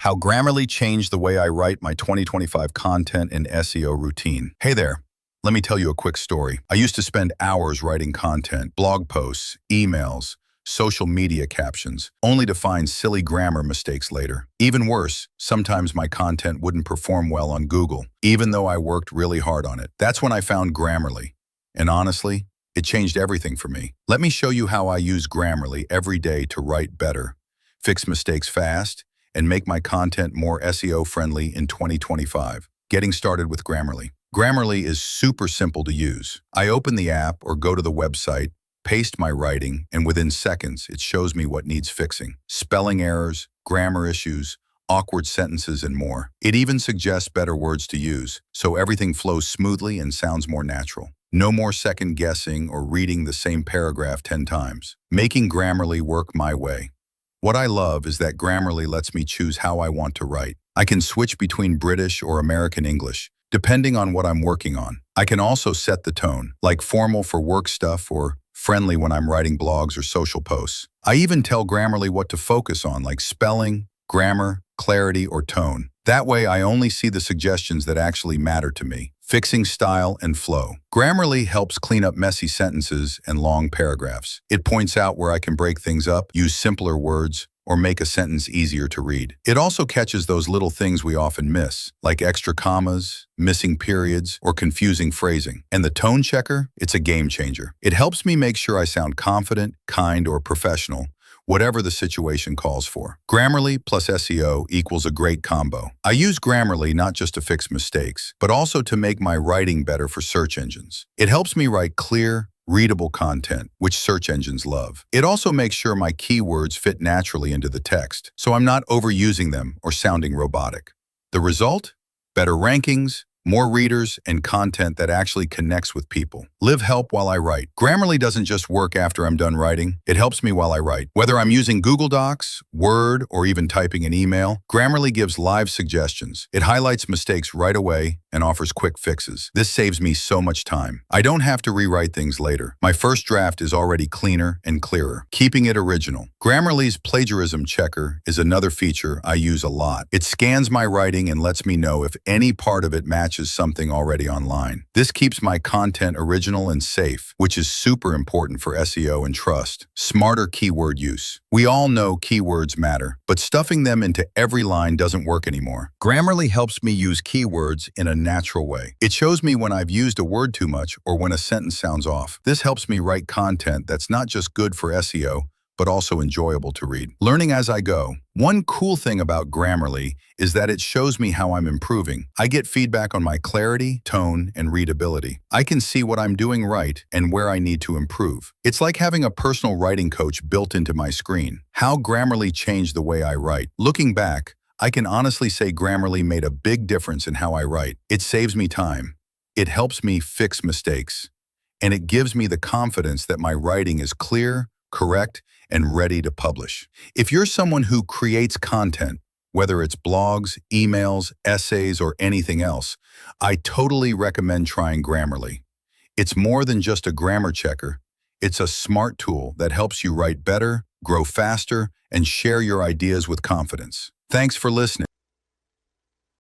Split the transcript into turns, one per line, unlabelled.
How Grammarly changed the way I write my 2025 content and SEO routine. Hey there. Let me tell you a quick story. I used to spend hours writing content, blog posts, emails, social media captions, only to find silly grammar mistakes later. Even worse, sometimes my content wouldn't perform well on Google, even though I worked really hard on it. That's when I found Grammarly. And honestly, it changed everything for me. Let me show you how I use Grammarly every day to write better, fix mistakes fast, and make my content more SEO friendly in 2025. Getting started with Grammarly. Grammarly is super simple to use. I open the app or go to the website, paste my writing, and within seconds, it shows me what needs fixing. Spelling errors, grammar issues, awkward sentences, and more. It even suggests better words to use, so everything flows smoothly and sounds more natural. No more second guessing or reading the same paragraph 10 times. Making Grammarly work my way. What I love is that Grammarly lets me choose how I want to write. I can switch between British or American English, depending on what I'm working on. I can also set the tone, like formal for work stuff or friendly when I'm writing blogs or social posts. I even tell Grammarly what to focus on, like spelling, grammar, clarity, or tone. That way, I only see the suggestions that actually matter to me. Fixing style and flow. Grammarly helps clean up messy sentences and long paragraphs. It points out where I can break things up, use simpler words, or make a sentence easier to read. It also catches those little things we often miss, like extra commas, missing periods, or confusing phrasing. And the tone checker, it's a game changer. It helps me make sure I sound confident, kind, or professional, whatever the situation calls for. Grammarly plus SEO equals a great combo. I use Grammarly not just to fix mistakes, but also to make my writing better for search engines. It helps me write clear, readable content, which search engines love. It also makes sure my keywords fit naturally into the text, so I'm not overusing them or sounding robotic. The result? Better rankings, more readers, and content that actually connects with people. Live help while I write. Grammarly doesn't just work after I'm done writing, it helps me while I write. Whether I'm using Google Docs, Word, or even typing an email, Grammarly gives live suggestions. It highlights mistakes right away and offers quick fixes. This saves me so much time. I don't have to rewrite things later. My first draft is already cleaner and clearer, keeping it original. Grammarly's plagiarism checker is another feature I use a lot. It scans my writing and lets me know if any part of it matches something already online. This keeps my content original and safe, which is super important for SEO and trust. Smarter keyword use. We all know keywords matter, but stuffing them into every line doesn't work anymore. Grammarly helps me use keywords in a natural way. It shows me when I've used a word too much or when a sentence sounds off. This helps me write content that's not just good for SEO, but also enjoyable to read. Learning as I go. One cool thing about Grammarly is that it shows me how I'm improving. I get feedback on my clarity, tone, and readability. I can see what I'm doing right and where I need to improve. It's like having a personal writing coach built into my screen. How Grammarly changed the way I write. Looking back, I can honestly say Grammarly made a big difference in how I write. It saves me time. It helps me fix mistakes. And it gives me the confidence that my writing is clear, correct, and ready to publish. If you're someone who creates content, whether it's blogs, emails, essays, or anything else, I totally recommend trying Grammarly. It's more than just a grammar checker. It's a smart tool that helps you write better, grow faster, and share your ideas with confidence. Thanks for listening.